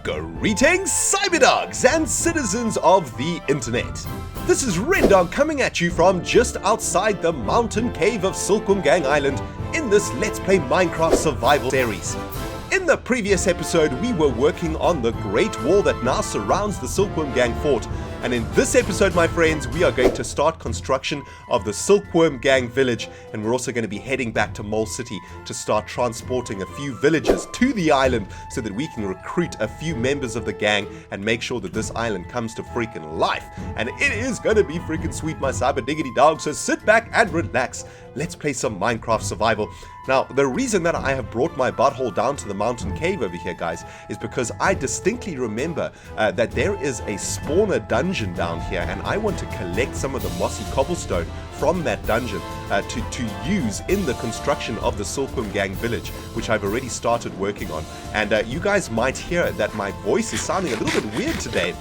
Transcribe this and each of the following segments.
Greetings, cyberdogs and citizens of the internet. This is RENDOG coming at you from just outside the mountain cave of Silkworm Gang Island in this Let's Play Minecraft Survival series. In the previous episode, we were working on the Great Wall that now surrounds the Silkworm Gang fort. And in this episode, my friends, we are going to start construction of the Silkworm Gang village, and we're also going to be heading back to Mole City to start transporting a few villagers to the island so that we can recruit a few members of the gang and make sure that this island comes to freaking life. And it is going to be freaking sweet, my cyber diggity dog, so sit back and relax. Let's play some Minecraft survival. Now, the reason that I have brought my butthole down to the mountain cave over here, guys, is because I distinctly remember that there is a spawner dungeon down here, and I want to collect some of the mossy cobblestone from that dungeon to use in the construction of the Silkworm Gang village, which I've already started working on. And you guys might hear that my voice is sounding a little bit weird today.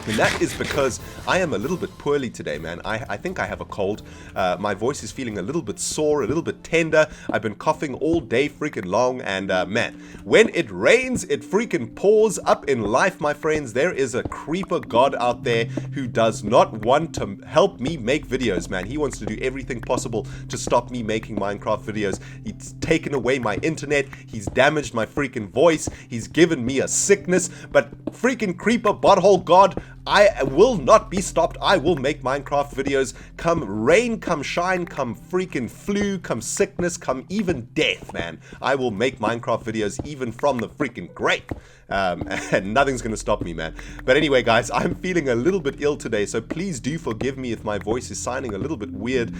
And that is because I am a little bit poorly today, man. I think I have a cold. My voice is feeling a little bit sore, a little bit tender. I've been coughing all day freaking long, and man, when it rains, it freaking pours up in life, my friends. There is a creeper god out there who does not want to help me make videos, man. He wants to do everything possible to stop me making Minecraft videos. He's taken away my internet. He's damaged my freaking voice. He's given me a sickness, but freaking creeper butthole god, I will not be stopped. I will make Minecraft videos come rain, come shine, come freaking flu, come sickness, come even death, man. I will make Minecraft videos even from the freaking grave. And nothing's going to stop me, man. But anyway, guys, I'm feeling a little bit ill today, so please do forgive me if my voice is sounding a little bit weird.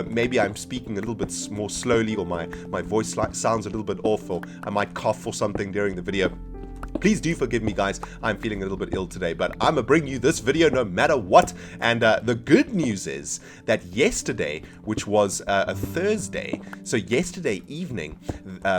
Maybe I'm speaking a little bit more slowly, or my voice sounds a little bit off, or I might cough or something during the video. Please do forgive me, guys. I'm feeling a little bit ill today, but I'm gonna bring you this video no matter what. And the good news is that yesterday, which was a Thursday, so yesterday evening,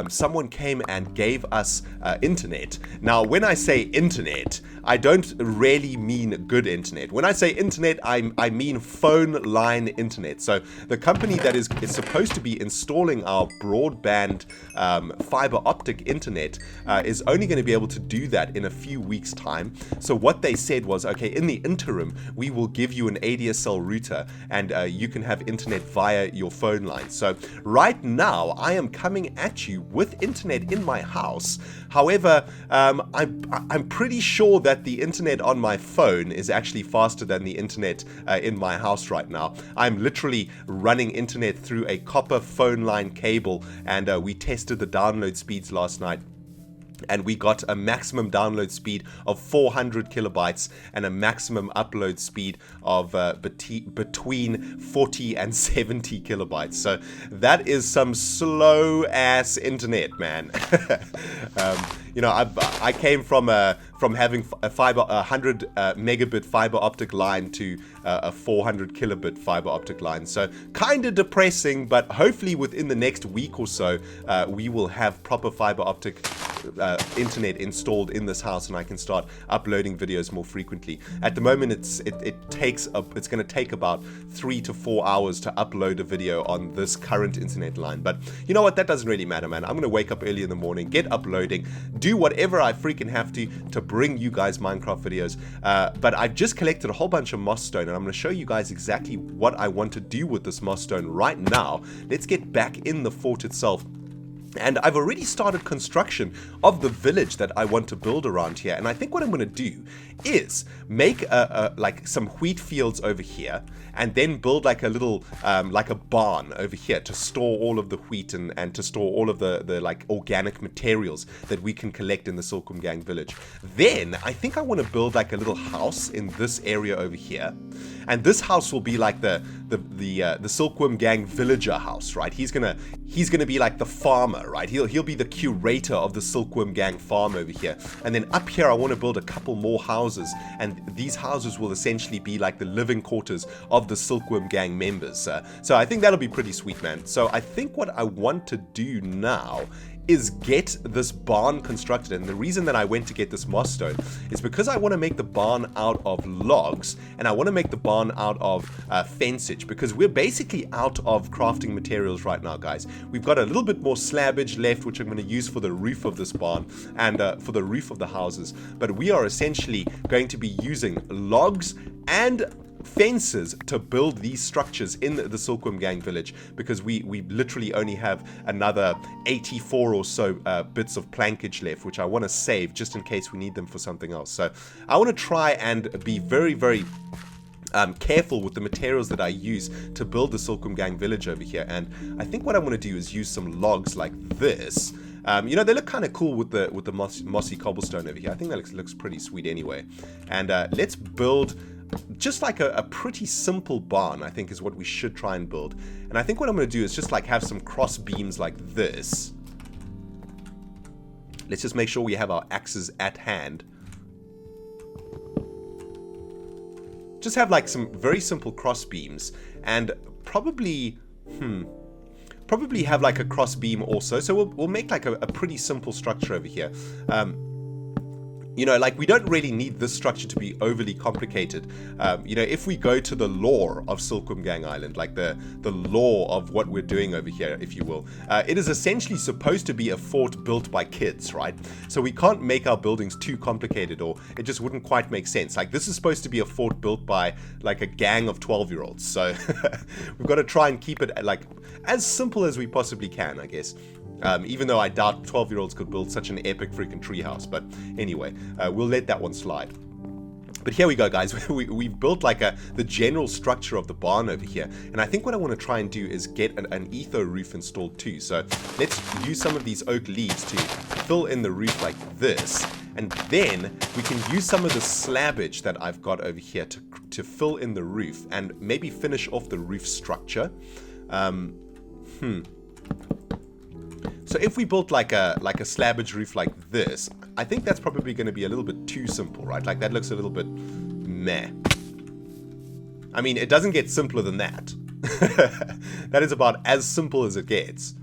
someone came and gave us internet. Now, when I say internet, I don't really mean good internet. When I say internet, I mean phone line internet. So the company that is supposed to be installing our broadband fiber optic internet is only going to be able to do that in a few weeks' time. So what they said was, okay, in the interim, we will give you an ADSL router, and you can have internet via your phone line. So right now, I am coming at you with internet in my house. However, I'm pretty sure that the internet on my phone is actually faster than the internet in my house right now. I'm literally running internet through a copper phone line cable, and we tested the download speeds last night. And we got a maximum download speed of 400 kilobytes and a maximum upload speed of between 40 and 70 kilobytes. So that is some slow ass internet, man. You know, I came from having a 100 megabit fiber optic line to a 400 kilobit fiber optic line. So kind of depressing, but hopefully within the next week or so, we will have proper fiber optic internet installed in this house, and I can start uploading videos more frequently. At the moment, it's going to take about 3 to 4 hours to upload a video on this current internet line. But you know what? That doesn't really matter, man. I'm going to wake up early in the morning, get uploading, do whatever I freaking have to bring you guys Minecraft videos. But I've just collected a whole bunch of moss stone, and I'm going to show you guys exactly what I want to do with this moss stone right now. Let's get back in the fort itself. And I've already started construction of the village that I want to build around here. And I think what I'm going to do is make like some wheat fields over here, and then build like a little like a barn over here to store all of the wheat and to store all of the like organic materials that we can collect in the Silkworm Gang village. Then I think I want to build like a little house in this area over here, and this house will be like the Silkworm Gang villager house, right? He's gonna be like the farmer, right? He'll be the curator of the Silkworm Gang farm over here. And then up here I want to build a couple more houses, and these houses will essentially be like the living quarters of the Silkworm Gang members. So I think that'll be pretty sweet, man. So I think what I want to do now is get this barn constructed. And the reason that I went to get this moss stone is because I want to make the barn out of logs, and I want to make the barn out of fencage, because we're basically out of crafting materials right now, guys. We've got a little bit more slabbage left, which I'm going to use for the roof of this barn and for the roof of the houses, but we are essentially going to be using logs and fences to build these structures in the Silkworm Gang village, because we literally only have another 84 or so bits of plankage left, which I want to save just in case we need them for something else. So I want to try and be very, very careful with the materials that I use to build the Silkworm Gang village over here. And I think what I want to do is use some logs like this. You know, they look kind of cool with the mossy cobblestone over here. I think that looks pretty sweet anyway. And let's build just like a pretty simple barn, I think, is what we should try and build. And I think what I'm going to do is just like have some cross beams like this. Let's just make sure we have our axes at hand. Just have like some very simple cross beams, and probably have like a cross beam also. So we'll make like a pretty simple structure over here. You know, like, we don't really need this structure to be overly complicated. You know, if we go to the lore of Silkworm Gang Island, like the lore of what we're doing over here, if you will, it is essentially supposed to be a fort built by kids, right? So we can't make our buildings too complicated, or it just wouldn't quite make sense. Like, this is supposed to be a fort built by like a gang of 12-year-olds. So we've got to try and keep it like as simple as we possibly can, I guess. Even though I doubt 12-year-olds could build such an epic freaking treehouse. But anyway, we'll let that one slide. But here we go, guys. We've built like the general structure of the barn over here. And I think what I want to try and do is get an etho roof installed too. So let's use some of these oak leaves to fill in the roof like this. And then we can use some of the slabbage that I've got over here to fill in the roof and maybe finish off the roof structure. So if we built like a slabbage roof like this, I think that's probably going to be a little bit too simple, right? Like, that looks a little bit meh. I mean, it doesn't get simpler than that. That is about as simple as it gets.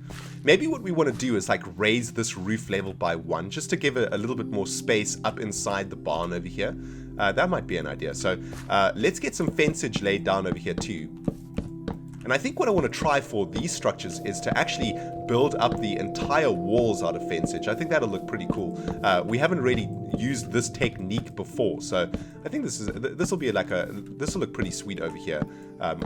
Maybe what we want to do is like raise this roof level by 1, just to give it a little bit more space up inside the barn over here. That might be an idea. So let's get some fencage laid down over here too. And I think what I want to try for these structures is to actually build up the entire walls out of fencage. I think that'll look pretty cool. We haven't really used this technique before, so I think this will look pretty sweet over here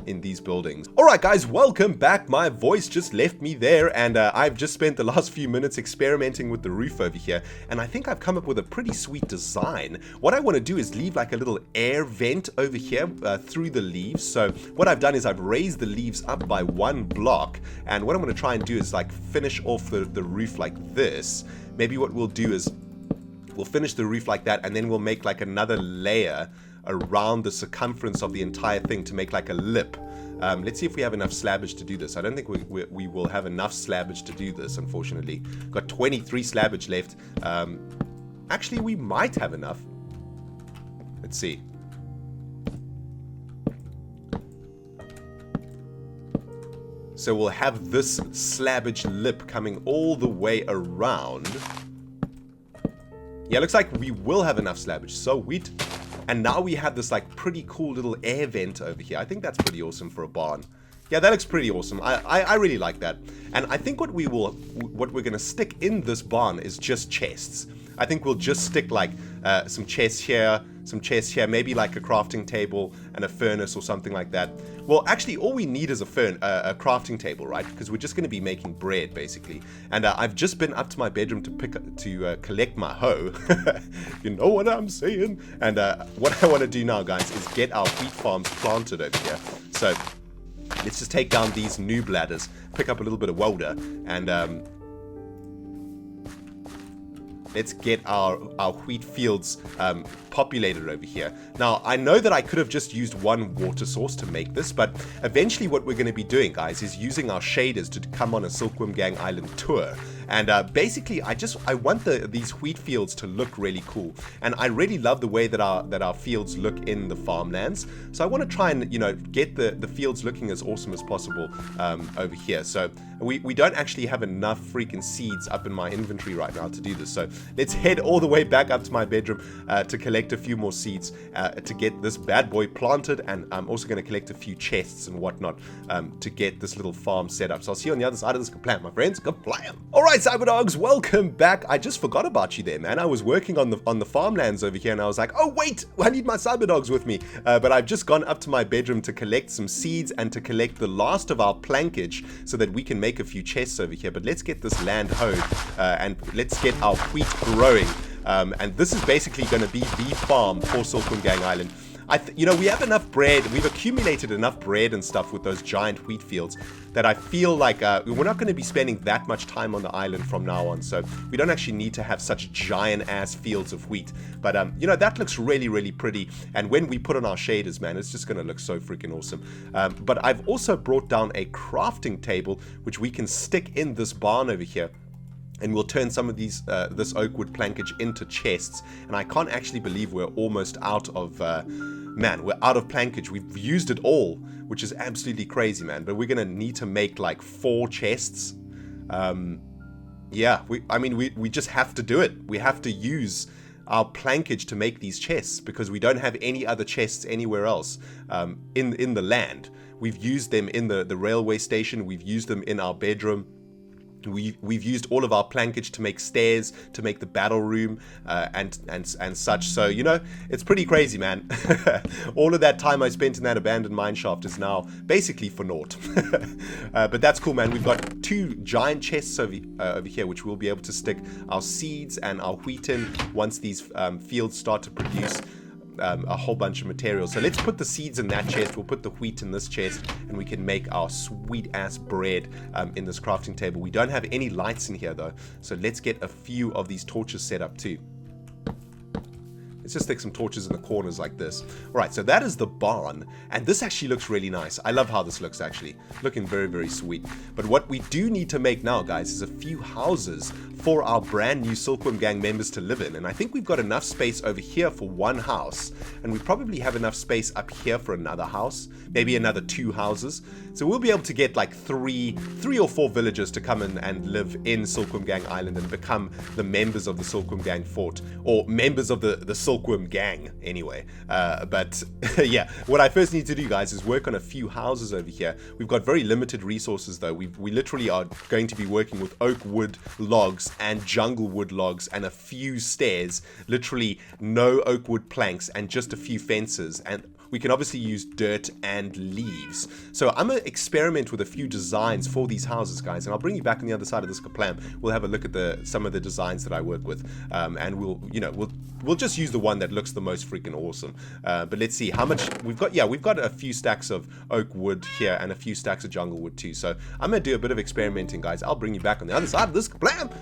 in these buildings. All right, guys, welcome back. My voice just left me there, and I've just spent the last few minutes experimenting with the roof over here, and I think I've come up with a pretty sweet design. What I want to do is leave like a little air vent over here through the leaves. So what I've done is I've raised the leaves up by 1 block, and what I'm going to try and do is like finish off the roof like this. Maybe what we'll do is we'll finish the roof like that, and then we'll make like another layer around the circumference of the entire thing to make like a lip. Let's see if we have enough slabbage to do this. I don't think we will have enough slabbage to do this, unfortunately. Got 23 slabbage left. Actually, we might have enough. Let's see. So we'll have this slabbage lip coming all the way around. Yeah, looks like we will have enough slabbage. Sweet. And now we have this like pretty cool little air vent over here. I think that's pretty awesome for a barn. Yeah, that looks pretty awesome. I really like that. And I think what we're going to stick in this barn is just chests. I think we'll just stick like some chests here, maybe like a crafting table and a furnace or something like that. Well, actually, all we need is a crafting table, right? Because we're just going to be making bread, basically. And I've just been up to my bedroom to collect my hoe. You know what I'm saying? And what I want to do now, guys, is get our wheat farms planted over here. So let's just take down these noob ladders, pick up a little bit of welder, and let's get our wheat fields populated over here. Now, I know that I could have just used 1 water source to make this, but eventually what we're going to be doing, guys, is using our shaders to come on a Silkworm Gang Island tour. And basically, I want these wheat fields to look really cool, and I really love the way that our fields look in the farmlands. So I want to try and get the fields looking as awesome as possible over here. So we don't actually have enough freaking seeds up in my inventory right now to do this. So let's head all the way back up to my bedroom to collect a few more seeds to get this bad boy planted, and I'm also going to collect a few chests and whatnot to get this little farm set up. So I'll see you on the other side of this kaplam, my friends. Kaplam. Alright, Cyberdogs, welcome back. I just forgot about you there, man. I was working on the farmlands over here, and I was like, oh wait, I need my Cyberdogs with me. But I've just gone up to my bedroom to collect some seeds and to collect the last of our plankage so that we can make a few chests over here. But let's get this land hoed and let's get our wheat growing. And this is basically going to be the farm for Silkworm Gang Island. We have enough bread. We've accumulated enough bread and stuff with those giant wheat fields that I feel like we're not going to be spending that much time on the island from now on. So we don't actually need to have such giant ass fields of wheat. But that looks really, really pretty. And when we put on our shaders, man, it's just going to look so freaking awesome. But I've also brought down a crafting table, which we can stick in this barn over here. And we'll turn some of these this oak wood plankage into chests. And I can't actually believe we're almost out of we're out of plankage. We've used it all, which is absolutely crazy, man. But we're gonna need to make like 4 chests. We just have to do it. We have to use our plankage to make these chests because we don't have any other chests anywhere else in the land. We've used them in the railway station. We've used them in our bedroom. We've used all of our plankage to make stairs, to make the battle room, and such. So it's pretty crazy, man. All of that time I spent in that abandoned mineshaft is now basically for naught. But that's cool, man. We've got 2 giant chests over here, which we'll be able to stick our seeds and our wheat in once these fields start to produce a whole bunch of material. So let's put the seeds in that chest, we'll put the wheat in this chest, and we can make our sweet ass bread in this crafting table. We don't have any lights in here though, so let's get a few of these torches set up too. Let's just stick some torches in the corners like this. Alright, so that is the barn, and this actually looks really nice. I love how this looks actually. Looking very, very sweet. But what we do need to make now, guys, is a few houses for our brand new Silkworm Gang members to live in. And I think we've got enough space over here for 1 house, and we probably have enough space up here for another house, maybe another 2 houses. So we'll be able to get like 3 or 4 villagers to come in and live in Silkworm Gang Island and become the members of the Silkworm Gang fort, or members of the Silkworm Gang anyway. But yeah, what I first need to do, guys, is work on a few houses over here. We've got very limited resources though. We literally are going to be working with oak wood logs and jungle wood logs and a few stairs, literally no oak wood planks and just a few fences, and we can obviously use dirt and leaves. So I'm going to experiment with a few designs for these houses, guys, and I'll bring you back on the other side of this kaplam. We'll have a look at some of the designs that I work with, and we'll just use the one that looks the most freaking awesome. But let's see how much we've got. Yeah, we've got a few stacks of oak wood here and a few stacks of jungle wood too. So I'm going to do a bit of experimenting, guys. I'll bring you back on the other side of this kaplam.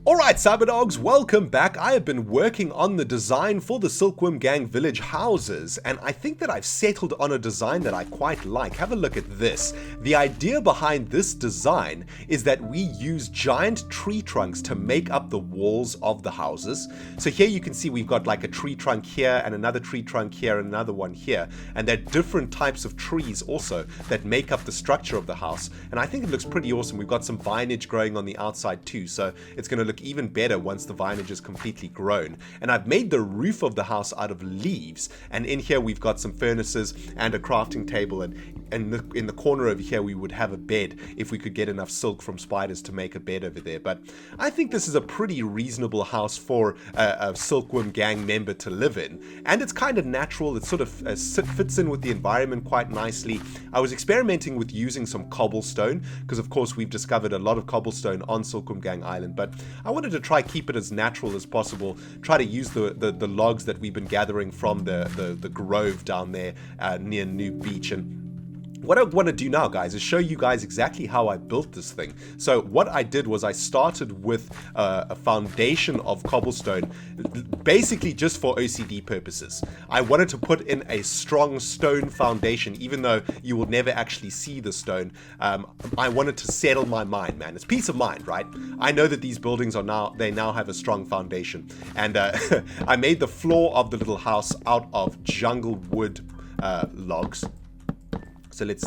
Alright, Cyberdogs, welcome back. I have been working on the design for the Silkworm Gang village houses, and I think that I've settled on a design that I quite like. Have a look at this. The idea behind this design is that we use giant tree trunks to make up the walls of the houses. So here you can see we've got like a tree trunk here and another tree trunk here and another one here, and they're different types of trees also that make up the structure of the house, and I think it looks pretty awesome. We've got some vinage growing on the outside too, so it's going to look even better once the vinage is completely grown. And I've made the roof of the house out of leaves, and in here we've got some furnaces and a crafting table, and in the corner over here we would have a bed if we could get enough silk from spiders to make a bed over there. But I think this is a pretty reasonable house for a Silkworm Gang member to live in, and it's kind of natural. It sort of fits in with the environment quite nicely. I was experimenting with using some cobblestone because of course we've discovered a lot of cobblestone on Silkworm Gang Island, but I wanted to try keep it as natural as possible, try to use the logs that we've been gathering from the grove down there near New Beach. And what I want to do now, guys, is show you guys exactly how I built this thing. So what I did was I started with a foundation of cobblestone, basically just for OCD purposes. I wanted to put in a strong stone foundation, even though you will never actually see the stone. I wanted to settle my mind, man. It's peace of mind, right? I know that these buildings are now have a strong foundation. And I made the floor of the little house out of jungle wood logs. So let's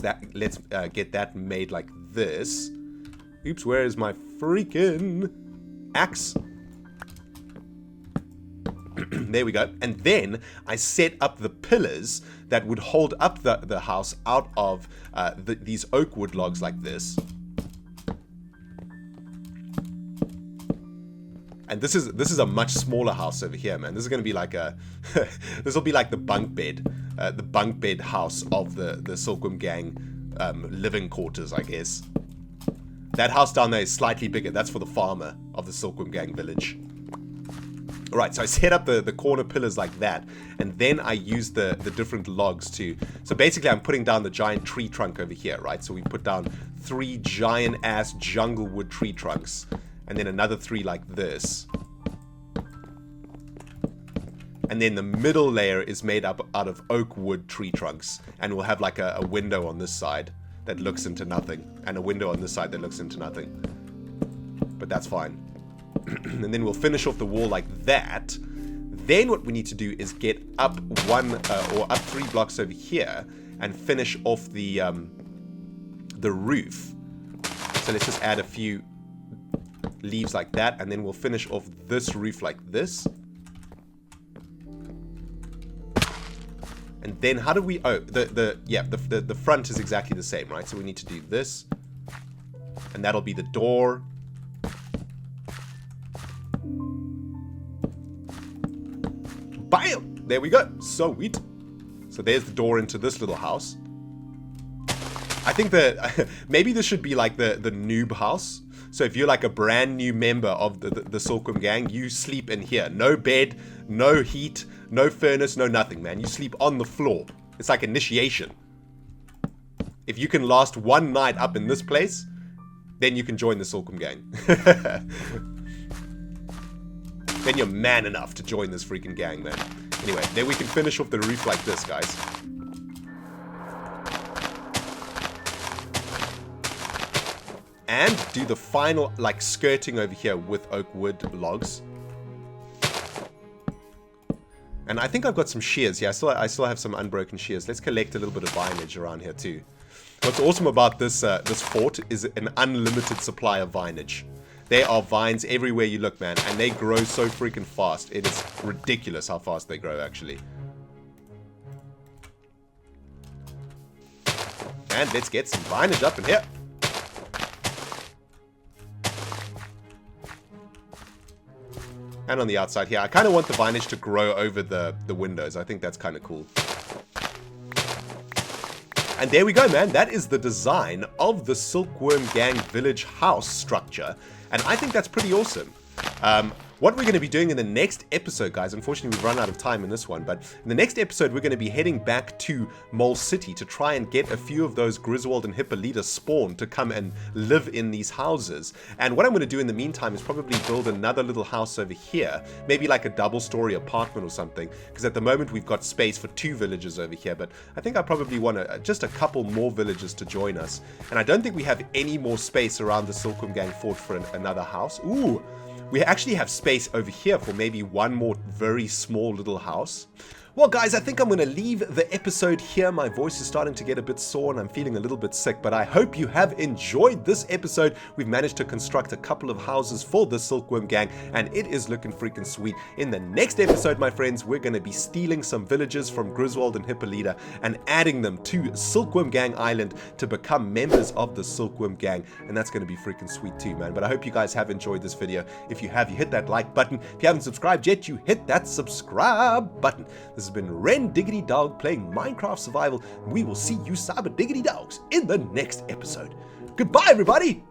get that made like this. Oops, where is my freaking axe? There we go. And then I set up the pillars that would hold up the house out of these oak wood logs like this. And this is a much smaller house over here, man. This is going to be like a this will be like the bunk bed house of the Silkworm gang living quarters, I guess. That house down there is slightly bigger. That's for the farmer of the Silkworm gang village. Alright, so I set up the corner pillars like that, and then I used the different logs to... So basically I'm putting down the giant tree trunk over here, right? So we put down 3 giant-ass jungle wood tree trunks, and then another 3 like this. And then the middle layer is made up out of oak wood tree trunks, and we'll have like a window on this side that looks into nothing, and a window on this side that looks into nothing. But that's fine. And then we'll finish off the wall like that. Then what we need to do is get up or up 3 blocks over here and finish off the roof. So let's just add a few leaves like that, and then we'll finish off this roof like this. And then how do we... Oh, the front is exactly the same, right? So we need to do this, and that'll be the door. Bam! There we go. Sweet. So there's the door into this little house. I think that maybe this should be like the noob house. So if you're like a brand new member of the Silkworm gang, you sleep in here. No bed, no heat, no furnace, no nothing, man. You sleep on the floor. It's like initiation. If you can last 1 night up in this place, then you can join the Silkworm gang. Then you're man enough to join this freaking gang, man. Anyway, then we can finish off the roof like this, guys. And do the final, like, skirting over here with oak wood logs. And I think I've got some shears here. I still have some unbroken shears. Let's collect a little bit of vinage around here too. What's awesome about this this fort is an unlimited supply of vinage. There are vines everywhere you look, man, and they grow so freaking fast. It is ridiculous how fast they grow, actually. And let's get some vinage up in here. And on the outside here, I kind of want the vinage to grow over the windows. I think that's kind of cool. And there we go, man. That is the design of the Silkworm gang village house structure. And I think that's pretty awesome. What we're going to be doing in the next episode, guys, unfortunately we've run out of time in this one, but in the next episode we're going to be heading back to Mole City to try and get a few of those Griswold and Hippolyta spawn to come and live in these houses. And what I'm going to do in the meantime is probably build another little house over here, maybe like a double-story apartment or something, because at the moment we've got space for 2 villagers over here, but I think I probably want just a couple more villagers to join us. And I don't think we have any more space around the Silkworm gang fort for another house. Ooh! We actually have space over here for maybe one more very small little house. Well, guys, I think I'm going to leave the episode here. My voice is starting to get a bit sore and I'm feeling a little bit sick, but I hope you have enjoyed this episode. We've managed to construct a couple of houses for the Silkworm gang, and it is looking freaking sweet. In the next episode, my friends, we're going to be stealing some villages from Griswold and Hippolyta and adding them to Silkworm Gang Island to become members of the Silkworm gang, and that's going to be freaking sweet too, man. But I hope you guys have enjoyed this video. If you have, you hit that like button. If you haven't subscribed yet, you hit that subscribe button. This has been RenDoG'S playing Minecraft Survival. We will see you cyber diggity dogs in the next episode. Goodbye, everybody!